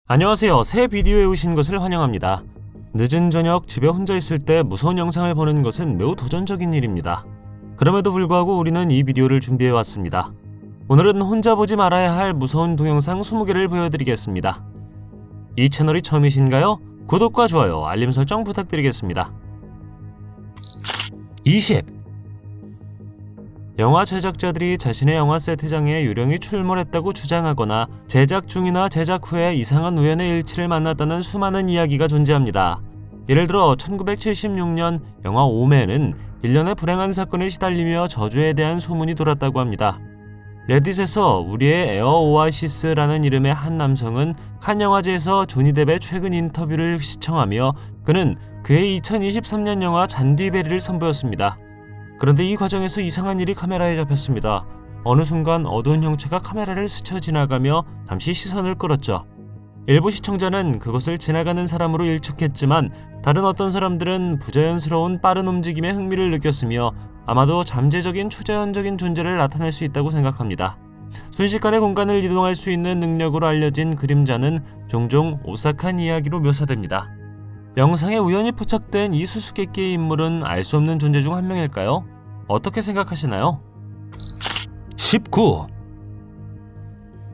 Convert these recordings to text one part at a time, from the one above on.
안녕하세요. 새 비디오에 오신 것을 환영합니다. 늦은 저녁 집에 혼자 있을 때 무서운 영상을 보는 것은 매우 도전적인 일입니다. 그럼에도 불구하고 우리는 이 비디오를 준비해 왔습니다. 오늘은 혼자 보지 말아야 할 무서운 동영상 20개를 보여드리겠습니다. 이 채널이 처음이신가요? 구독과 좋아요, 알림 설정 부탁드리겠습니다. 20. 영화 제작자들이 자신의 영화 세트장에 유령이 출몰했다고 주장하거나 제작 중이나 제작 후에 이상한 우연의 일치를 만났다는 수많은 이야기가 존재합니다. 예를 들어 1976년 영화 오맨은 일련의 불행한 사건에 시달리며 저주에 대한 소문이 돌았다고 합니다. 레딧에서 우리의 에어 오아시스라는 이름의 한 남성은 칸 영화제에서 조니 뎁의 최근 인터뷰를 시청하며 그는 그의 2023년 영화 잔디베리를 선보였습니다. 그런데 이 과정에서 이상한 일이 카메라에 잡혔습니다. 어느 순간 어두운 형체가 카메라를 스쳐 지나가며 잠시 시선을 끌었죠. 일부 시청자는 그것을 지나가는 사람으로 일축했지만 다른 어떤 사람들은 부자연스러운 빠른 움직임에 흥미를 느꼈으며 아마도 잠재적인 초자연적인 존재를 나타낼 수 있다고 생각합니다. 순식간에 공간을 이동할 수 있는 능력으로 알려진 그림자는 종종 오싹한 이야기로 묘사됩니다. 영상에 우연히 포착된 이 수수께끼의 인물은 알 수 없는 존재 중 한 명일까요? 어떻게 생각하시나요? 19.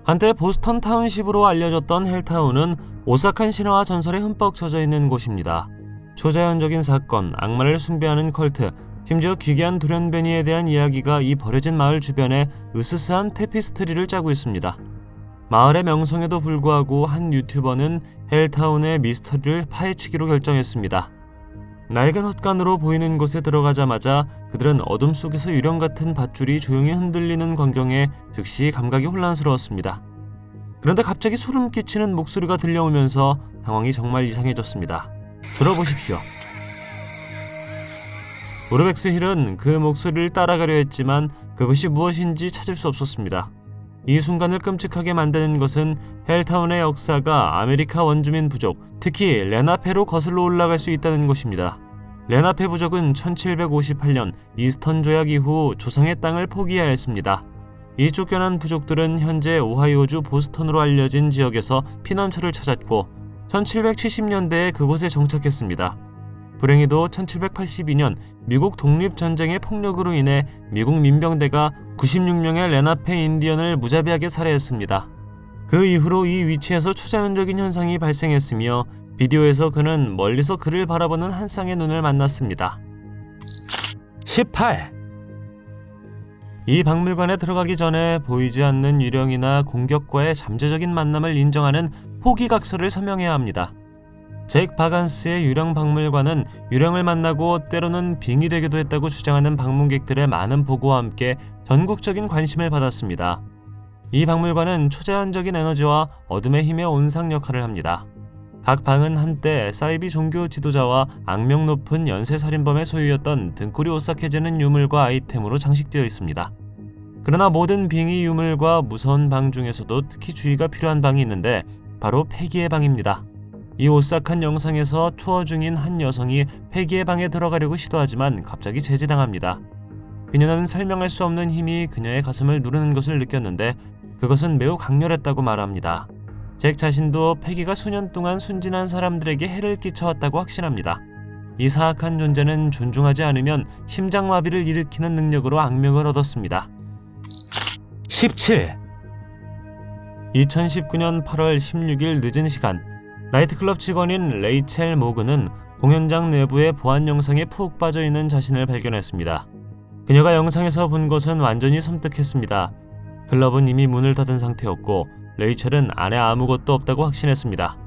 한때 보스턴 타운십으로 알려졌던 헬타운은 오싹한 신화와 전설에 흠뻑 젖어 있는 곳입니다. 초자연적인 사건, 악마를 숭배하는 컬트, 심지어 기괴한 돌연변이에 대한 이야기가 이 버려진 마을 주변에 으스스한 테피스트리를 짜고 있습니다. 마을의 명성에도 불구하고 한 유튜버는 헬타운의 미스터리를 파헤치기로 결정했습니다. 낡은 헛간으로 보이는 곳에 들어가자마자 그들은 어둠 속에서 유령 같은 밧줄이 조용히 흔들리는 광경에 즉시 감각이 혼란스러웠습니다. 그런데 갑자기 소름 끼치는 목소리가 들려오면서 상황이 정말 이상해졌습니다. 들어보십시오. 우르벡스 힐은 그 목소리를 따라가려 했지만 그것이 무엇인지 찾을 수 없었습니다. 이 순간을 끔찍하게 만드는 것은 헬타운의 역사가 아메리카 원주민 부족, 특히 레나페로 거슬러 올라갈 수 있다는 것입니다. 레나페 부족은 1758년 이스턴 조약 이후 조상의 땅을 포기하였습니다. 이 쫓겨난 부족들은 현재 오하이오주 보스턴으로 알려진 지역에서 피난처를 찾았고 1770년대에 그곳에 정착했습니다. 불행히도 1782년 미국 독립전쟁의 폭력으로 인해 미국 민병대가 96명의 레나페 인디언을 무자비하게 살해했습니다. 그 이후로 이 위치에서 초자연적인 현상이 발생했으며 비디오에서 그는 멀리서 그를 바라보는 한 쌍의 눈을 만났습니다. 18. 이 박물관에 들어가기 전에 보이지 않는 유령이나 공격과의 잠재적인 만남을 인정하는 포기각서를 서명해야 합니다. 잭 바간스의 유령 박물관은 유령을 만나고 때로는 빙의 되기도 했다고 주장하는 방문객들의 많은 보고와 함께 전국적인 관심을 받았습니다. 이 박물관은 초자연적인 에너지와 어둠의 힘의 온상 역할을 합니다. 각 방은 한때 사이비 종교 지도자와 악명 높은 연쇄살인범의 소유였던 등골이 오싹해지는 유물과 아이템으로 장식되어 있습니다. 그러나 모든 빙의 유물과 무서운 방 중에서도 특히 주의가 필요한 방이 있는데 바로 폐기의 방입니다. 이 오싹한 영상에서 투어 중인 한 여성이 폐기의 방에 들어가려고 시도하지만 갑자기 제지당합니다. 그녀는 설명할 수 없는 힘이 그녀의 가슴을 누르는 것을 느꼈는데 그것은 매우 강렬했다고 말합니다. 잭 자신도 폐기가 수년 동안 순진한 사람들에게 해를 끼쳐왔다고 확신합니다. 이 사악한 존재는 존중하지 않으면 심장마비를 일으키는 능력으로 악명을 얻었습니다. 17. 2019년 8월 16일 늦은 시간 나이트클럽 직원인 레이첼 모그는 공연장 내부의 보안 영상에 푹 빠져있는 자신을 발견했습니다. 그녀가 영상에서 본 것은 완전히 섬뜩했습니다. 클럽은 이미 문을 닫은 상태였고 레이첼은 안에 아무것도 없다고 확신했습니다.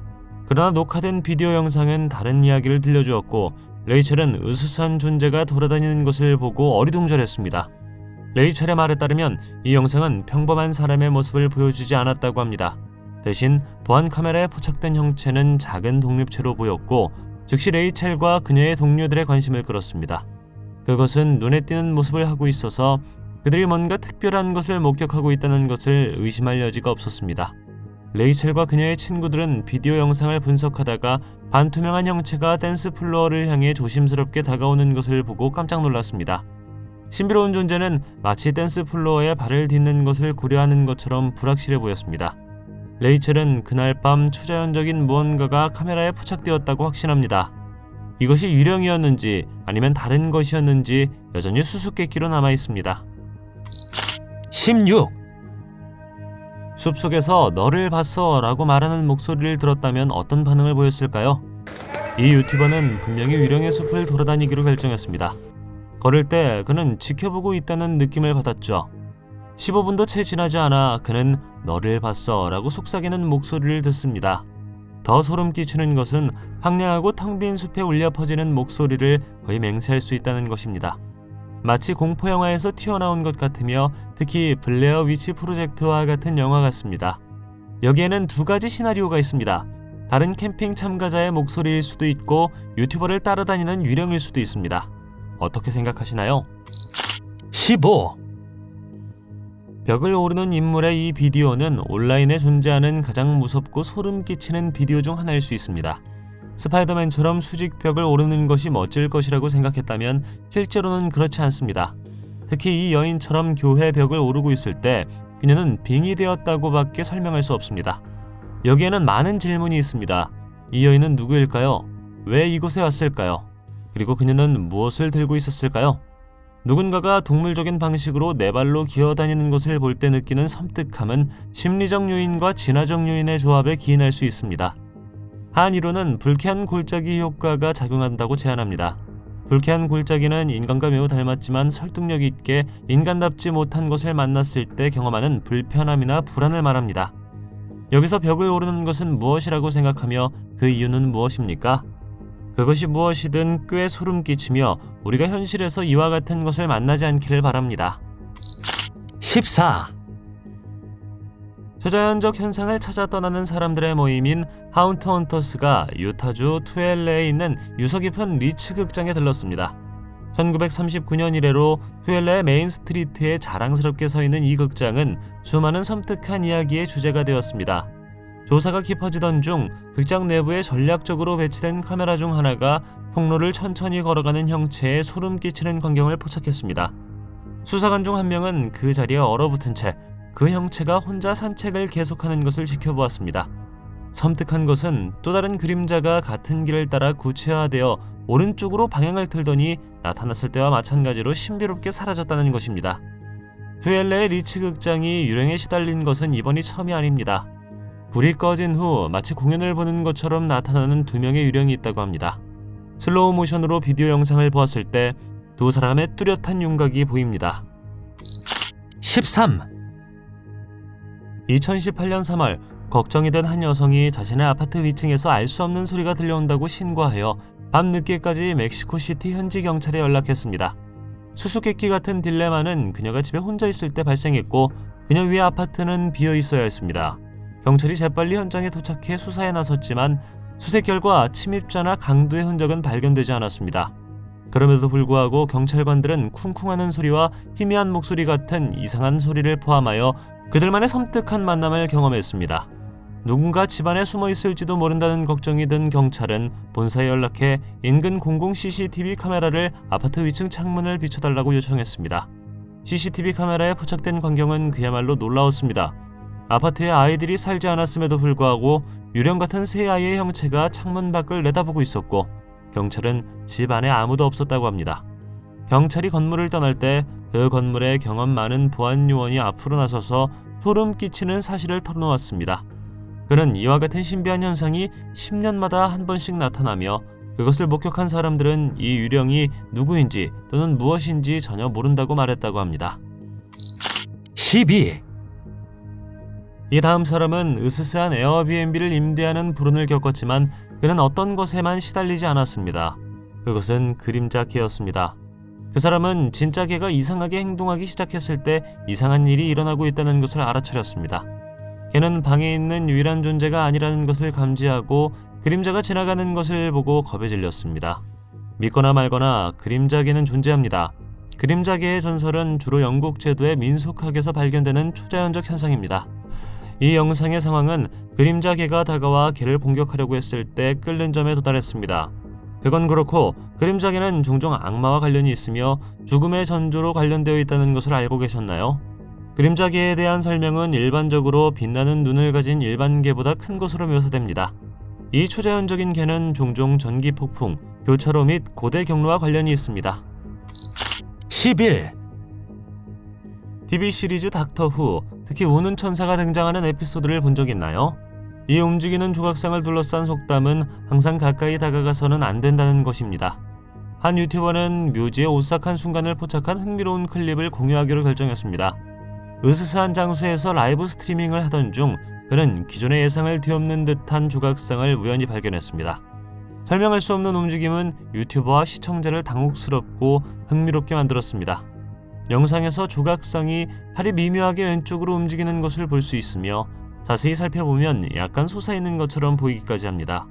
그러나 녹화된 비디오 영상은 다른 이야기를 들려주었고 레이첼은 으스스한 존재가 돌아다니는 것을 보고 어리둥절했습니다. 레이첼의 말에 따르면 이 영상은 평범한 사람의 모습을 보여주지 않았다고 합니다. 대신 보안 카메라에 포착된 형체는 작은 독립체로 보였고 즉시 레이첼과 그녀의 동료들의 관심을 끌었습니다. 그것은 눈에 띄는 모습을 하고 있어서 그들이 뭔가 특별한 것을 목격하고 있다는 것을 의심할 여지가 없었습니다. 레이첼과 그녀의 친구들은 비디오 영상을 분석하다가 반투명한 형체가 댄스 플로어를 향해 조심스럽게 다가오는 것을 보고 깜짝 놀랐습니다. 신비로운 존재는 마치 댄스 플로어에 발을 딛는 것을 고려하는 것처럼 불확실해 보였습니다. 레이첼은 그날 밤 초자연적인 무언가가 카메라에 포착되었다고 확신합니다. 이것이 유령이었는지 아니면 다른 것이었는지 여전히 수수께끼로 남아있습니다. 16. 숲속에서 너를 봤어 라고 말하는 목소리를 들었다면 어떤 반응을 보였을까요? 이 유튜버는 분명히 유령의 숲을 돌아다니기로 결정했습니다. 걸을 때 그는 지켜보고 있다는 느낌을 받았죠. 15분도 채 지나지 않아 그는 너를 봤어 라고 속삭이는 목소리를 듣습니다. 더 소름 끼치는 것은 황량하고 텅 빈 숲에 울려 퍼지는 목소리를 거의 맹세할 수 있다는 것입니다. 마치 공포영화에서 튀어나온 것 같으며 특히 블레어 위치 프로젝트와 같은 영화 같습니다. 여기에는 두 가지 시나리오가 있습니다. 다른 캠핑 참가자의 목소리일 수도 있고 유튜버를 따라다니는 유령일 수도 있습니다. 어떻게 생각하시나요? 15. 벽을 오르는 인물의 이 비디오는 온라인에 존재하는 가장 무섭고 소름 끼치는 비디오 중 하나일 수 있습니다. 스파이더맨처럼 수직 벽을 오르는 것이 멋질 것이라고 생각했다면 실제로는 그렇지 않습니다. 특히 이 여인처럼 교회 벽을 오르고 있을 때 그녀는 빙이 되었다고밖에 설명할 수 없습니다. 여기에는 많은 질문이 있습니다. 이 여인은 누구일까요? 왜 이곳에 왔을까요? 그리고 그녀는 무엇을 들고 있었을까요? 누군가가 동물적인 방식으로 네 발로 기어다니는 것을 볼 때 느끼는 섬뜩함은 심리적 요인과 진화적 요인의 조합에 기인할 수 있습니다. 한 이론은 불쾌한 골짜기 효과가 작용한다고 제안합니다. 불쾌한 골짜기는 인간과 매우 닮았지만 설득력 있게 인간답지 못한 것을 만났을 때 경험하는 불편함이나 불안을 말합니다. 여기서 벽을 오르는 것은 무엇이라고 생각하며 그 이유는 무엇입니까? 그것이 무엇이든 꽤 소름 끼치며 우리가 현실에서 이와 같은 것을 만나지 않기를 바랍니다. 14. 초자연적 현상을 찾아 떠나는 사람들의 모임인 하운트 헌터스가 유타주 투엘레에 있는 유서 깊은 리츠 극장에 들렀습니다. 1939년 이래로 투엘레 메인 스트리트에 자랑스럽게 서 있는 이 극장은 수많은 섬뜩한 이야기의 주제가 되었습니다. 조사가 깊어지던 중 극장 내부에 전략적으로 배치된 카메라 중 하나가 통로를 천천히 걸어가는 형체의 소름 끼치는 광경을 포착했습니다. 수사관 중 한 명은 그 자리에 얼어붙은 채 그 형체가 혼자 산책을 계속하는 것을 지켜보았습니다. 섬뜩한 것은 또 다른 그림자가 같은 길을 따라 구체화되어 오른쪽으로 방향을 틀더니 나타났을 때와 마찬가지로 신비롭게 사라졌다는 것입니다. 투엘레의 리츠 극장이 유령에 시달린 것은 이번이 처음이 아닙니다. 불이 꺼진 후 마치 공연을 보는 것처럼 나타나는 두 명의 유령이 있다고 합니다. 슬로우 모션으로 비디오 영상을 보았을 때 두 사람의 뚜렷한 윤곽이 보입니다. 13. 2018년 3월 걱정이 된 한 여성이 자신의 아파트 위층에서 알 수 없는 소리가 들려온다고 신고하여 밤늦게까지 멕시코시티 현지 경찰에 연락했습니다. 수수께끼 같은 딜레마는 그녀가 집에 혼자 있을 때 발생했고 그녀 위의 아파트는 비어 있어야 했습니다. 경찰이 재빨리 현장에 도착해 수사에 나섰지만 수색 결과 침입자나 강도의 흔적은 발견되지 않았습니다. 그럼에도 불구하고 경찰관들은 쿵쿵하는 소리와 희미한 목소리 같은 이상한 소리를 포함하여 그들만의 섬뜩한 만남을 경험했습니다. 누군가 집안에 숨어 있을지도 모른다는 걱정이 든 경찰은 본사에 연락해 인근 공공 CCTV 카메라를 아파트 위층 창문을 비춰달라고 요청했습니다. CCTV 카메라에 포착된 광경은 그야말로 놀라웠습니다. 아파트에 아이들이 살지 않았음에도 불구하고 유령 같은 새 아이의 형체가 창문 밖을 내다보고 있었고 경찰은 집 안에 아무도 없었다고 합니다. 경찰이 건물을 떠날 때 그 건물에 경험 많은 보안 요원이 앞으로 나서서 소름 끼치는 사실을 털어놓았습니다. 그는 이와 같은 신비한 현상이 10년마다 한 번씩 나타나며 그것을 목격한 사람들은 이 유령이 누구인지 또는 무엇인지 전혀 모른다고 말했다고 합니다. 12. 이 다음 사람은 으스스한 에어비앤비를 임대하는 불운을 겪었지만 그는 어떤 것에만 시달리지 않았습니다. 그것은 그림자 개였습니다. 그 사람은 진짜 개가 이상하게 행동하기 시작했을 때 이상한 일이 일어나고 있다는 것을 알아차렸습니다. 개는 방에 있는 유일한 존재가 아니라는 것을 감지하고 그림자가 지나가는 것을 보고 겁에 질렸습니다. 믿거나 말거나 그림자개는 존재합니다. 그림자개의 전설은 주로 영국 제도의 민속학에서 발견되는 초자연적 현상입니다. 이 영상의 상황은 그림자개가 다가와 개를 공격하려고 했을 때 끓는 점에 도달했습니다. 그건 그렇고 그림자개는 종종 악마와 관련이 있으며 죽음의 전조로 관련되어 있다는 것을 알고 계셨나요? 그림자개에 대한 설명은 일반적으로 빛나는 눈을 가진 일반 개보다 큰 것으로 묘사됩니다. 이 초자연적인 개는 종종 전기 폭풍, 교차로 및 고대 경로와 관련이 있습니다. 11. TV 시리즈 닥터 후, 특히 우는 천사가 등장하는 에피소드를 본 적 있나요? 이 움직이는 조각상을 둘러싼 속담은 항상 가까이 다가가서는 안 된다는 것입니다. 한 유튜버는 묘지의 오싹한 순간을 포착한 흥미로운 클립을 공유하기로 결정했습니다. 으스스한 장소에서 라이브 스트리밍을 하던 중 그는 기존의 예상을 뒤엎는 듯한 조각상을 우연히 발견했습니다. 설명할 수 없는 움직임은 유튜버와 시청자를 당혹스럽고 흥미롭게 만들었습니다. 영상에서 조각상이 팔이 미묘하게 왼쪽으로 움직이는 것을 볼 수 있으며 자세히 살펴보면 약간 솟아있는 것처럼 보이기까지 합니다.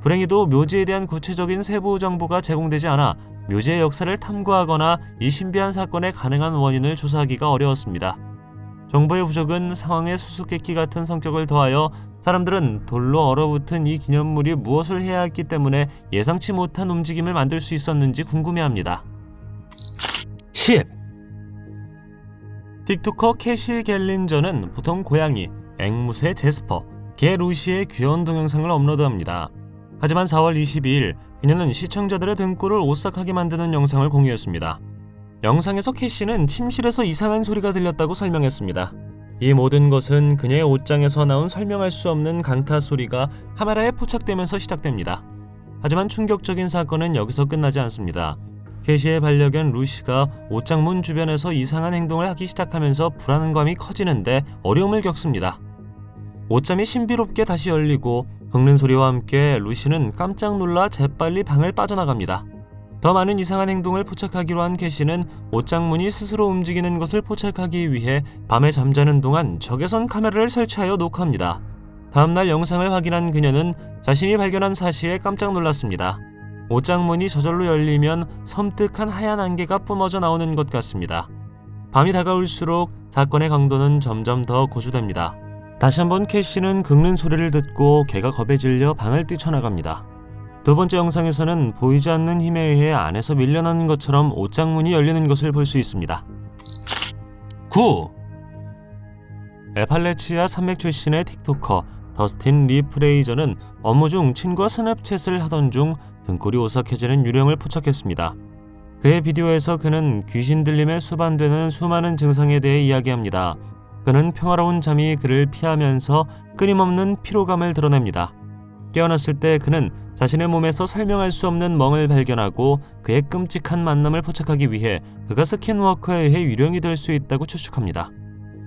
불행히도 묘지에 대한 구체적인 세부 정보가 제공되지 않아 묘지의 역사를 탐구하거나 이 신비한 사건의 가능한 원인을 조사하기가 어려웠습니다. 정보의 부족은 상황의 수수께끼 같은 성격을 더하여 사람들은 돌로 얼어붙은 이 기념물이 무엇을 해야 했기 때문에 예상치 못한 움직임을 만들 수 있었는지 궁금해합니다. 10. 틱토커 캐시 갤린저는 보통 고양이, 앵무새 제스퍼, 개 루시의 귀여운 동영상을 업로드합니다. 하지만 4월 22일 그녀는 시청자들의 등골을 오싹하게 만드는 영상을 공유했습니다. 영상에서 캐시는 침실에서 이상한 소리가 들렸다고 설명했습니다. 이 모든 것은 그녀의 옷장에서 나온 설명할 수 없는 강타 소리가 카메라에 포착되면서 시작됩니다. 하지만 충격적인 사건은 여기서 끝나지 않습니다. 캐시의 반려견 루시가 옷장 문 주변에서 이상한 행동을 하기 시작하면서 불안감이 커지는데 어려움을 겪습니다. 옷장이 신비롭게 다시 열리고 긁는 소리와 함께 루시는 깜짝 놀라 재빨리 방을 빠져나갑니다. 더 많은 이상한 행동을 포착하기로 한 캐시는 옷장 문이 스스로 움직이는 것을 포착하기 위해 밤에 잠자는 동안 적외선 카메라를 설치하여 녹화합니다. 다음날 영상을 확인한 그녀는 자신이 발견한 사실에 깜짝 놀랐습니다. 옷장 문이 저절로 열리면 섬뜩한 하얀 안개가 뿜어져 나오는 것 같습니다. 밤이 다가올수록 사건의 강도는 점점 더 고조됩니다. 다시 한번 캐시는 긁는 소리를 듣고 개가 겁에 질려 방을 뛰쳐나갑니다. 두 번째 영상에서는 보이지 않는 힘에 의해 안에서 밀려나는 것처럼 옷장 문이 열리는 것을 볼 수 있습니다. 9. 에팔레치아 산맥 출신의 틱토커 더스틴 리 프레이저는 업무 중 친구와 스냅챗을 하던 중 등골이 오싹해지는 유령을 포착했습니다. 그의 비디오에서 그는 귀신 들림에 수반되는 수많은 증상에 대해 이야기합니다. 그는 평화로운 잠이 그를 피하면서 끊임없는 피로감을 드러냅니다. 깨어났을 때 그는 자신의 몸에서 설명할 수 없는 멍을 발견하고 그의 끔찍한 만남을 포착하기 위해 그가 스킨워커에 의해 유령이 될 수 있다고 추측합니다.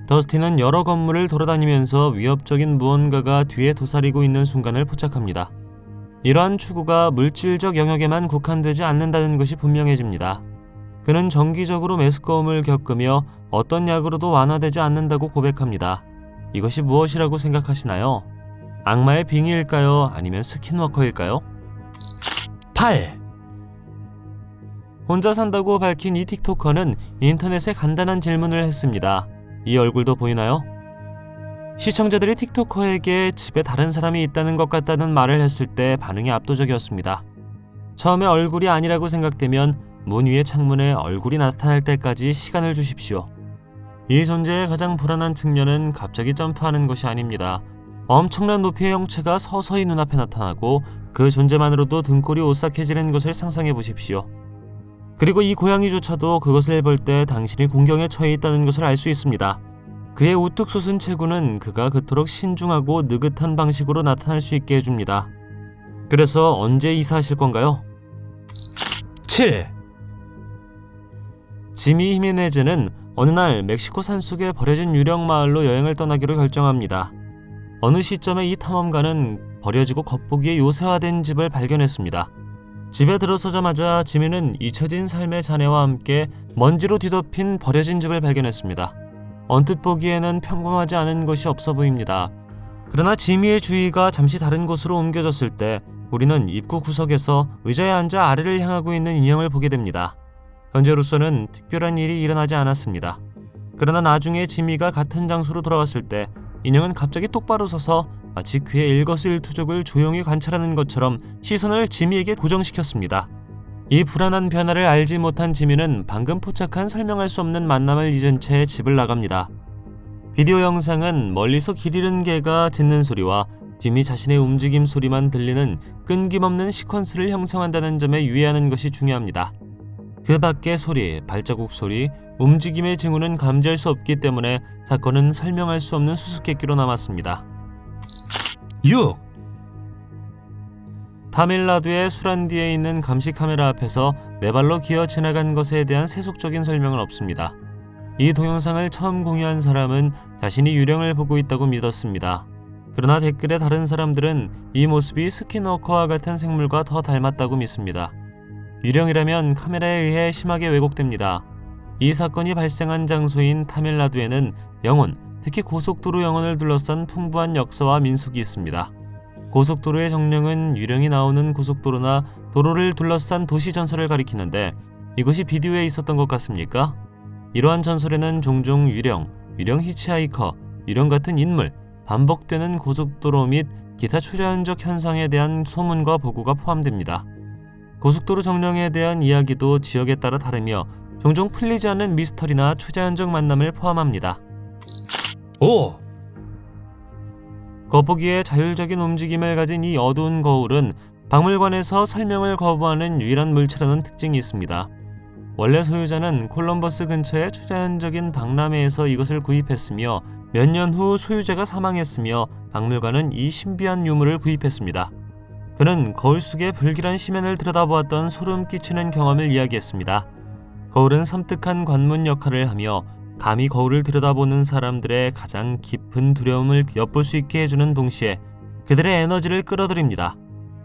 더스틴은 여러 건물을 돌아다니면서 위협적인 무언가가 뒤에 도사리고 있는 순간을 포착합니다. 이러한 추구가 물질적 영역에만 국한되지 않는다는 것이 분명해집니다. 그는 정기적으로 메스꺼움을 겪으며 어떤 약으로도 완화되지 않는다고 고백합니다. 이것이 무엇이라고 생각하시나요? 악마의 빙의일까요? 아니면 스킨워커일까요? 8. 혼자 산다고 밝힌 이 틱토커는 인터넷에 간단한 질문을 했습니다. 이 얼굴도 보이나요? 시청자들이 틱토커에게 집에 다른 사람이 있다는 것 같다는 말을 했을 때 반응이 압도적이었습니다. 처음에 얼굴이 아니라고 생각되면 문 위의 창문에 얼굴이 나타날 때까지 시간을 주십시오. 이 존재의 가장 불안한 측면은 갑자기 점프하는 것이 아닙니다. 엄청난 높이의 형체가 서서히 눈앞에 나타나고 그 존재만으로도 등골이 오싹해지는 것을 상상해 보십시오. 그리고 이 고양이조차도 그것을 볼 때 당신이 공경에 처해 있다는 것을 알 수 있습니다. 그의 우뚝 솟은 체구는 그가 그토록 신중하고 느긋한 방식으로 나타날 수 있게 해줍니다. 그래서 언제 이사하실 건가요? 7. 지미 히메네즈는 어느 날 멕시코 산속에 버려진 유령 마을로 여행을 떠나기로 결정합니다. 어느 시점에 이 탐험가는 버려지고 겉보기에 요새화된 집을 발견했습니다. 집에 들어서자마자 지미는 잊혀진 삶의 잔해와 함께 먼지로 뒤덮인 버려진 집을 발견했습니다. 언뜻 보기에는 평범하지 않은 것이 없어 보입니다. 그러나 지미의 주의가 잠시 다른 곳으로 옮겨졌을 때 우리는 입구 구석에서 의자에 앉아 아래를 향하고 있는 인형을 보게 됩니다. 현재로서는 특별한 일이 일어나지 않았습니다. 그러나 나중에 지미가 같은 장소로 돌아왔을 때 인형은 갑자기 똑바로 서서 마치 그의 일거수일투족을 조용히 관찰하는 것처럼 시선을 지미에게 고정시켰습니다. 이 불안한 변화를 알지 못한 지미는 방금 포착한 설명할 수 없는 만남을 잊은 채 집을 나갑니다. 비디오 영상은 멀리서 길 잃은 개가 짖는 소리와 뒷이 자신의 움직임 소리만 들리는 끊김없는 시퀀스를 형성한다는 점에 유의하는 것이 중요합니다. 그 밖의 소리, 발자국 소리, 움직임의 징후는 감지할 수 없기 때문에 사건은 설명할 수 없는 수수께끼로 남았습니다. 6. 타밀나두의 수란디에 있는 감시 카메라 앞에서 네 발로 기어 지나간 것에 대한 세속적인 설명은 없습니다. 이 동영상을 처음 공유한 사람은 자신이 유령을 보고 있다고 믿었습니다. 그러나 댓글에 다른 사람들은 이 모습이 스킨워커와 같은 생물과 더 닮았다고 믿습니다. 유령이라면 카메라에 의해 심하게 왜곡됩니다. 이 사건이 발생한 장소인 타밀나두에는 영혼, 특히 고속도로 영혼을 둘러싼 풍부한 역사와 민속이 있습니다. 고속도로의 정령은 유령이 나오는 고속도로나 도로를 둘러싼 도시 전설을 가리키는데 이것이 비디오에 있었던 것 같습니까? 이러한 전설에는 종종 유령 히치하이커, 유령 같은 인물, 반복되는 고속도로 및 기타 초자연적 현상에 대한 소문과 보고가 포함됩니다. 고속도로 정령에 대한 이야기도 지역에 따라 다르며 종종 풀리지 않는 미스터리나 초자연적 만남을 포함합니다. 5. 겉보기에 자율적인 움직임을 가진 이 어두운 거울은 박물관에서 설명을 거부하는 유일한 물체라는 특징이 있습니다. 원래 소유자는 콜럼버스 근처의 초자연적인 박람회에서 이것을 구입했으며 몇 년 후 소유자가 사망했으며 박물관은 이 신비한 유물을 구입했습니다. 그는 거울 속의 불길한 시면을 들여다보았던 소름 끼치는 경험을 이야기했습니다. 거울은 섬뜩한 관문 역할을 하며 감히 거울을 들여다보는 사람들의 가장 깊은 두려움을 엿볼 수 있게 해주는 동시에 그들의 에너지를 끌어들입니다.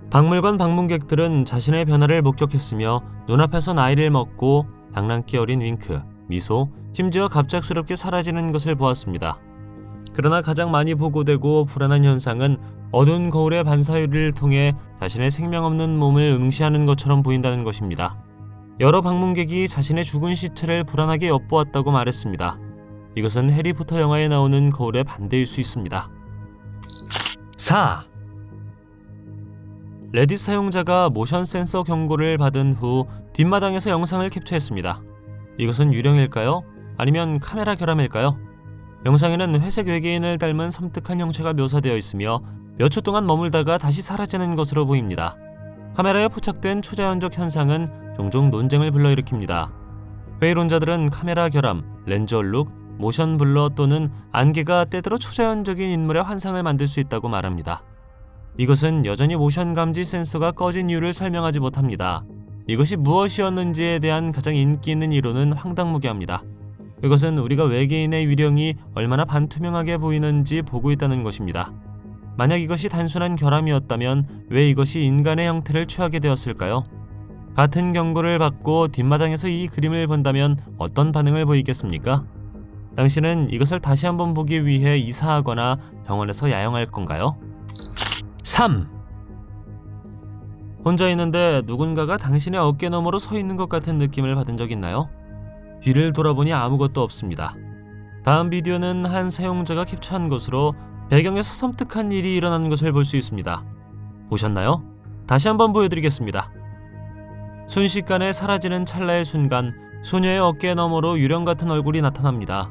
박물관 방문객들은 자신의 변화를 목격했으며 눈앞에서 나이를 먹고 장난기 어린 윙크, 미소, 심지어 갑작스럽게 사라지는 것을 보았습니다. 그러나 가장 많이 보고되고 불안한 현상은 어두운 거울의 반사유리를 통해 자신의 생명 없는 몸을 응시하는 것처럼 보인다는 것입니다. 여러 방문객이 자신의 죽은 시체를 불안하게 엿보았다고 말했습니다. 이것은 해리포터 영화에 나오는 거울의 반대일 수 있습니다. 4. 레딧 사용자가 모션 센서 경고를 받은 후 뒷마당에서 영상을 캡처했습니다. 이것은 유령일까요? 아니면 카메라 결함일까요? 영상에는 회색 외계인을 닮은 섬뜩한 형체가 묘사되어 있으며 몇 초 동안 머물다가 다시 사라지는 것으로 보입니다. 카메라에 포착된 초자연적 현상은 종종 논쟁을 불러일으킵니다. 회의론자들은 카메라 결함, 렌즈 얼룩, 모션 블러 또는 안개가 때때로 초자연적인 인물의 환상을 만들 수 있다고 말합니다. 이것은 여전히 모션 감지 센서가 꺼진 이유를 설명하지 못합니다. 이것이 무엇이었는지에 대한 가장 인기 있는 이론은 황당무계합니다. 그것은 우리가 외계인의 유령이 얼마나 반투명하게 보이는지 보고 있다는 것입니다. 만약 이것이 단순한 결함이었다면 왜 이것이 인간의 형태를 취하게 되었을까요? 같은 경고를 받고 뒷마당에서 이 그림을 본다면 어떤 반응을 보이겠습니까? 당신은 이것을 다시 한번 보기 위해 이사하거나 병원에서 야영할 건가요? 3. 혼자 있는데 누군가가 당신의 어깨 너머로 서 있는 것 같은 느낌을 받은 적 있나요? 뒤를 돌아보니 아무것도 없습니다. 다음 비디오는 한 사용자가 캡처한 것으로 배경에서 섬뜩한 일이 일어나는 것을 볼 수 있습니다. 보셨나요? 다시 한번 보여드리겠습니다. 순식간에 사라지는 찰나의 순간 소녀의 어깨 너머로 유령 같은 얼굴이 나타납니다.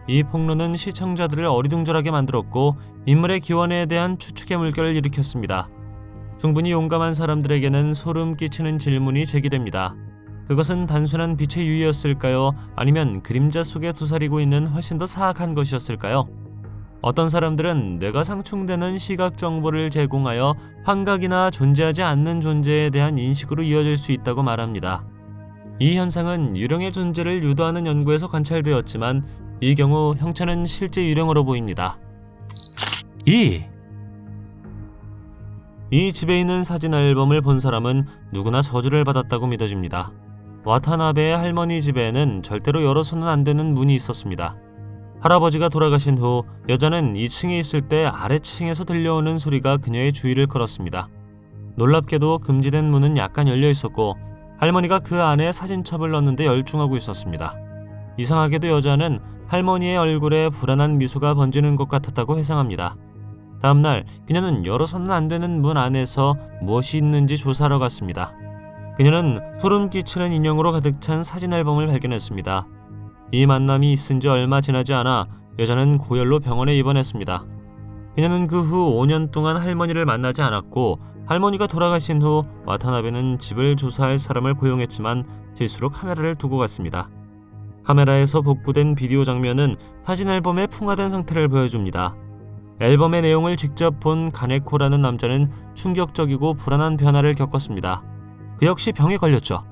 이 폭로는 시청자들을 어리둥절하게 만들었고 인물의 기원에 대한 추측의 물결을 일으켰습니다. 충분히 용감한 사람들에게는 소름 끼치는 질문이 제기됩니다. 그것은 단순한 빛의 유희였을까요? 아니면 그림자 속에 도사리고 있는 훨씬 더 사악한 것이었을까요? 어떤 사람들은 뇌가 상충되는 시각 정보를 제공하여 환각이나 존재하지 않는 존재에 대한 인식으로 이어질 수 있다고 말합니다. 이 현상은 유령의 존재를 유도하는 연구에서 관찰되었지만 이 경우 형체는 실제 유령으로 보입니다. 2. 이 집에 있는 사진 앨범을 본 사람은 누구나 저주를 받았다고 믿어집니다. 와타나베의 할머니 집에는 절대로 열어서는 안 되는 문이 있었습니다. 할아버지가 돌아가신 후 여자는 2층에 있을 때 아래층에서 들려오는 소리가 그녀의 주의를 끌었습니다. 놀랍게도 금지된 문은 약간 열려 있었고 할머니가 그 안에 사진첩을 넣는데 열중하고 있었습니다. 이상하게도 여자는 할머니의 얼굴에 불안한 미소가 번지는 것 같았다고 회상합니다. 다음날 그녀는 열어서는 안 되는 문 안에서 무엇이 있는지 조사하러 갔습니다. 그녀는 소름 끼치는 인형으로 가득 찬 사진 앨범을 발견했습니다. 이 만남이 있은 지 얼마 지나지 않아 여자는 고열로 병원에 입원했습니다. 그녀는 그 후 5년 동안 할머니를 만나지 않았고 할머니가 돌아가신 후 와타나베는 집을 조사할 사람을 고용했지만 실수로 카메라를 두고 갔습니다. 카메라에서 복구된 비디오 장면은 사진 앨범에 풍화된 상태를 보여줍니다. 앨범의 내용을 직접 본 가네코라는 남자는 충격적이고 불안한 변화를 겪었습니다. 그 역시 병에 걸렸죠.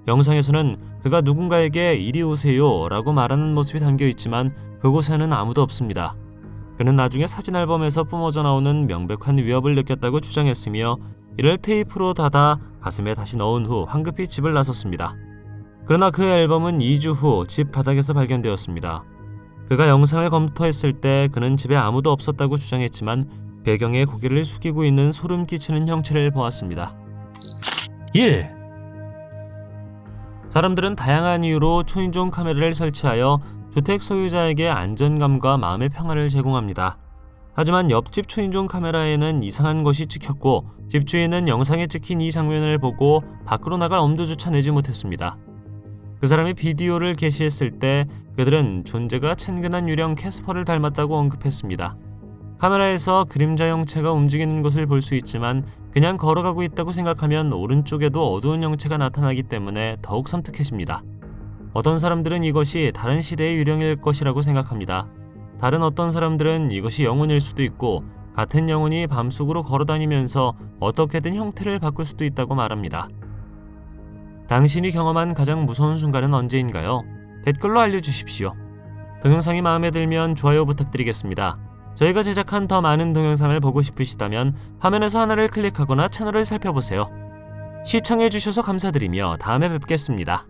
영상에서는 그가 누군가에게 이리 오세요 라고 말하는 모습이 담겨 있지만 그곳에는 아무도 없습니다. 그는 나중에 사진 앨범에서 뿜어져 나오는 명백한 위협을 느꼈다고 주장했으며 이를 테이프로 닫아 가슴에 다시 넣은 후 황급히 집을 나섰습니다. 그러나 그 앨범은 2주 후 집 바닥에서 발견되었습니다. 그가 영상을 검토했을 때 그는 집에 아무도 없었다고 주장했지만 배경에 고개를 숙이고 있는 소름 끼치는 형체를 보았습니다. 1. 사람들은 다양한 이유로 초인종 카메라를 설치하여 주택 소유자에게 안전감과 마음의 평화를 제공합니다. 하지만 옆집 초인종 카메라에는 이상한 것이 찍혔고 집주인은 영상에 찍힌 이 장면을 보고 밖으로 나갈 엄두조차 내지 못했습니다. 그 사람이 비디오를 게시했을 때 그들은 존재가 친근한 유령 캐스퍼를 닮았다고 언급했습니다. 카메라에서 그림자 형체가 움직이는 것을 볼 수 있지만 그냥 걸어가고 있다고 생각하면 오른쪽에도 어두운 형체가 나타나기 때문에 더욱 섬뜩해집니다. 어떤 사람들은 이것이 다른 시대의 유령일 것이라고 생각합니다. 다른 어떤 사람들은 이것이 영혼일 수도 있고 같은 영혼이 밤속으로 걸어다니면서 어떻게든 형태를 바꿀 수도 있다고 말합니다. 당신이 경험한 가장 무서운 순간은 언제인가요? 댓글로 알려주십시오. 동영상이 마음에 들면 좋아요 부탁드리겠습니다. 저희가 제작한 더 많은 동영상을 보고 싶으시다면 화면에서 하나를 클릭하거나 채널을 살펴보세요. 시청해주셔서 감사드리며 다음에 뵙겠습니다.